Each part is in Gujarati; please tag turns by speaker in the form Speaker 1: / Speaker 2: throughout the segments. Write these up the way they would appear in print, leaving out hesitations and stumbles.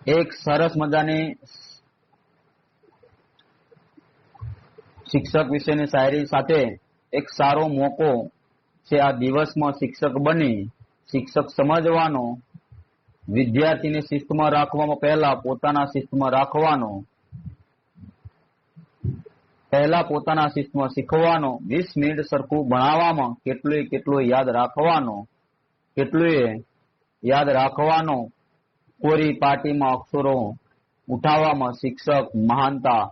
Speaker 1: એક સરસ મજાની શિક્ષક વિશેની શાયરી સાથે એક સારો મોકો છે આ દિવસમાં શિક્ષક બની શિક્ષક સમજવાનો, વિદ્યાર્થીને શિસ્તમાં રાખવામાં પહેલા પોતાના શિસ્તમાં રાખવાનો, પહેલા પોતાના શિસ્તમાં શીખવાનો, 20 મિનિટ સરખું ભણાવવામાં કેટલું યાદ રાખવાનો, યાદ રાખવાનો, કોરી પાટીમાં અક્ષરો ઉઠાવવામાં શિક્ષક મહાનતા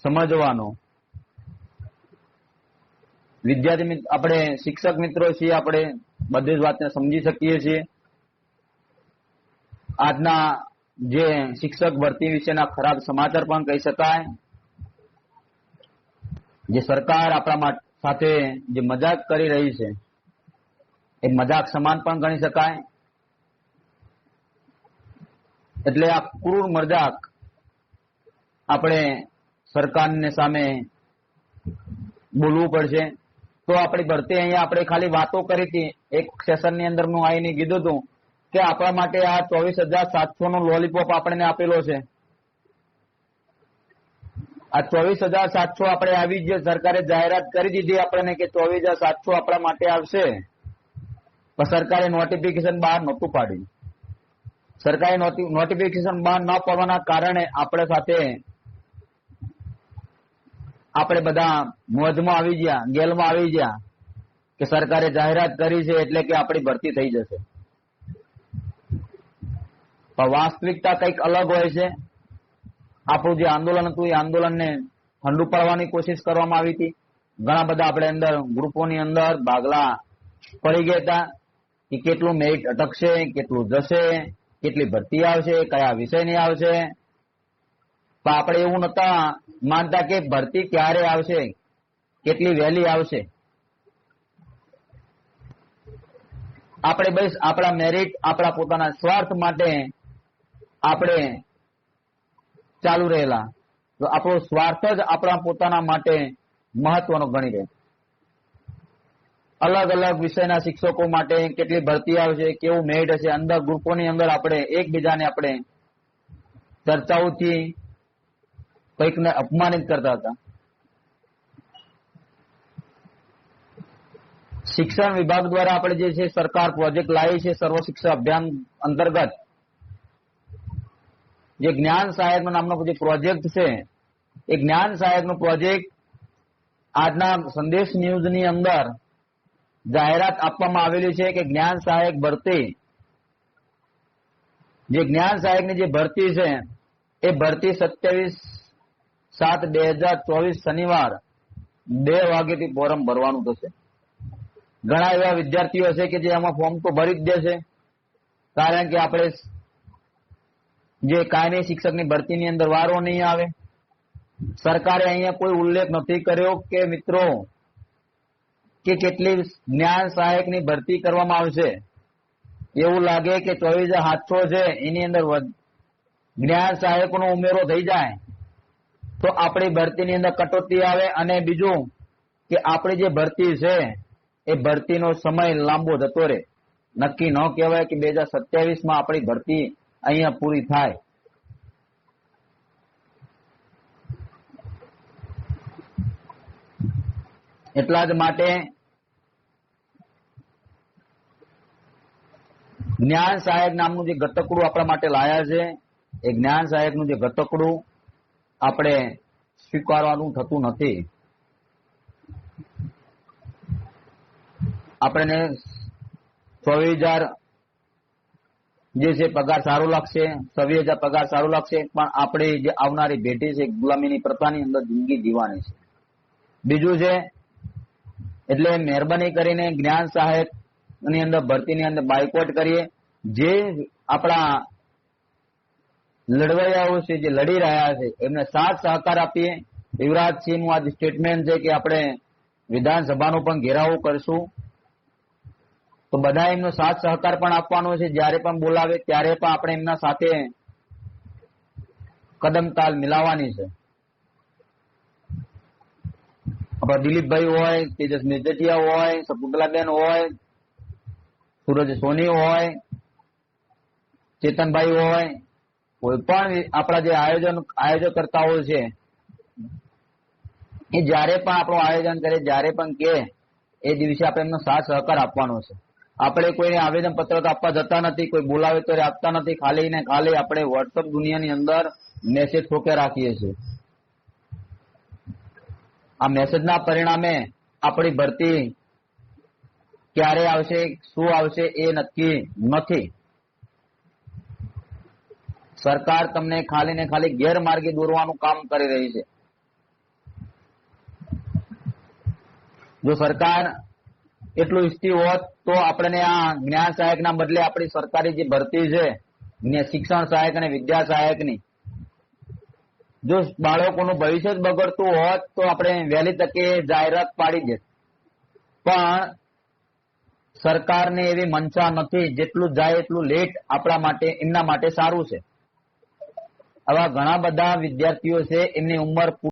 Speaker 1: સમજવાનો। વિદ્યાર્થી આપણે શિક્ષક મિત્રો છીએ, આપણે બધી જ વાતને સમજી શકીએ છીએ। આજના જે શિક્ષક ભરતી વિશેના ખરાબ સમાચાર પણ કહી શકાય। જે સરકાર આપણા સાથે જે મજાક કરી રહી છે એ મજાક સમાન પણ ગણી શકાય। એટલે આ ક્રૂર મજાક આપણે સરકારને સામે બોલવું પડશે। તો આપણી ભરતી અહીંયા આપણે ખાલી વાતો કરી હતી, એક સેશનની અંદર હું આવીને કીધું હતું કે આપણા માટે આ 24,700 નો લોલીપોપ આપણને આપેલો છે। આ 24,700 આપણે આવી જે સરકારે જાહેરાત કરી દીધી આપણને કે 24,700 આપણા માટે આવશે, પણ સરકારે નોટિફિકેશન બહાર નહોતું પાડ્યું। સરકારે નોટિફિકેશન બહાર ન પડવાના કારણે આપણે સાથે આપણે બધા મોજમાં આવી ગયા, ગેલમાં આવી ગયા કે સરકારે જાહેરાત કરી છે એટલે કે આપણી ભરતી થઈ જશે। પણ વાસ્તવિકતા કંઈક અલગ હોય છે। આપણું જે આંદોલન હતું એ આંદોલનને ઠંડુ પાડવાની કોશિશ કરવામાં આવી હતી। ઘણા બધા આપણે અંદર ગ્રુપોની અંદર ભાગલા પડી ગયા હતા કે કેટલું મેરિટ અટકશે, કેટલું જશે, કેટલી ભરતી આવશે, કયા વિષયની આવશે। પણ આપણે એવું નતા માનતા કે ભરતી ક્યારે આવશે, કેટલી વહેલી આવશે। આપણે બસ આપણા મેરિટ, આપણા પોતાના સ્વાર્થ માટે આપણે ચાલુ રહેલા, તો આપણો સ્વાર્થ જ આપણા પોતાના માટે મહત્વનો ગણી રહે। અલગ અલગ વિષયના શિક્ષકો માટે કેટલી ભરતી આવશે, કેવું મેરિટ હશે, અંદર ગ્રુપોની અંદર આપણે એકબીજાને આપણે ચર્ચાઓથી કંઈકને અપમાનિત કરતા હતા। શિક્ષણ વિભાગ દ્વારા આપણે જે છે સરકાર પ્રોજેક્ટ લાવી છે, સર્વ શિક્ષા અભિયાન અંતર્ગત જે જ્ઞાન સહાયક નામનો જે પ્રોજેક્ટ છે, એ જ્ઞાન સહાયક નો પ્રોજેક્ટ આજના સંદેશ ન્યૂઝ ની અંદર જાહેરાત આપવામાં આવેલી છે કે જ્ઞાન સહાયક ભરતી, જે જ્ઞાન સહાયકની જે ભરતી છે એ ભરતી 27/7/2024 શનિવાર 2 વાગ્યાથી ફોર્મ ભરવાનું થશે। ઘણા એવા વિદ્યાર્થીઓ છે કે જે આમાં ફોર્મ તો ભરી જ દેશે, કારણ કે આપણે જે કાયમી શિક્ષકની ભરતીની અંદર વારો નહીં આવે। સરકારે અહીંયા કોઈ ઉલ્લેખ નથી કર્યો કે મિત્રો કે કેટલી જ્ઞાન સહાયકની ભરતી કરવામાં આવશે। એવું લાગે કે 24,700 છે એની અંદર જ્ઞાન સહાયકોનો ઉમેરો થઈ જાય તો આપણી ભરતીની અંદર કટોતી આવે। અને બીજું કે આપણી જે ભરતી છે એ ભરતીનો સમય લાંબો જતો રહે। નક્કી ન કહેવાય કે 2027 આપણી ભરતી અહીંયા પૂરી થાય। એટલા જ માટે જ્ઞાન સહાયક નામનું જે ઘટકડું આપણા માટે લાયા છે, એ જ્ઞાન સહાયકનું જે ઘટકડું આપણે સ્વીકારવાનું થતું નથી। આપણને 24,000 જે છે પગાર સારો લાગશે, 26,000 પગાર સારો લાગશે, પણ આપણે જે આવનારી પેઢી છે ગુલામીની પ્રથાની અંદર જિંદગી જીવવાની છે। બીજું છે એટલે મહેરબાની કરીને જ્ઞાન સહાયક ની અંદર ભરતીની અંદર બાયકોટ કરીએ। જે આપણા લડવૈયાઓ છે, જે લડી રહ્યા છે, એમને સાથ સહકાર આપીએ। યુવરાજસિંહનું આ સ્ટેટમેન્ટ છે કે આપણે વિધાનસભાનો પણ ઘેરાવો કરશું, તો બધા એમનો સાથ સહકાર પણ આપવાનો છે। જ્યારે પણ બોલાવે ત્યારે પણ આપણે એમના સાથે કદમ તાલ મિલાવવાની છે। આપણા દિલીપભાઈ હોય, તેજસ મેજટિયા હોય, શકુંતલાબેન હોય, સૂરજ સોની હોય, ચેતનભાઈ હોય, કોઈ પણ આપણા જે આયોજકર્તાઓ છે એ જ્યારે પણ આપણું આયોજન કરે, જ્યારે પણ કે એ દિવસે આપણે એમનો સાથ સહકાર આપવાનો છે. આપણે કોઈને આવેદન પત્ર તો આપવા જતા નથી, કોઈ બોલાવે તો આપતા નથી, ખાલી ને ખાલી આપણે વોટ્સઅપ દુનિયાની અંદર મેસેજ ઠોકે રાખીએ છીએ. આ મેસેજના પરિણામે આપણી ભરતી ક્યારે આવશે, શું આવશે એ નક્કી નથી. સરકાર તમને ખાલી ને ખાલી ગેરમાર્ગે દોરવાનું કામ કરી રહી છે. જો સરકાર એટલું ઈચ્છતી હોત તો આપણે આ જ્ઞાન સહાયકના બદલે આપણી સરકારી જે ભરતી છે શિક્ષણ સહાયક અને વિદ્યા સહાયકની, જો બાળકોનું ભવિષ્ય જ બગડતું હોત તો આપણે વહેલી તકે જાહેરાત પાડી દેત. પણ સરકારને એવી મંશા નથી. જેટલું જાય એટલું લેટ આપણા માટે, એમના માટે સારું છે. આવા ઘણા બધા વિદ્યાર્થીઓ છે, એમની ઉંમર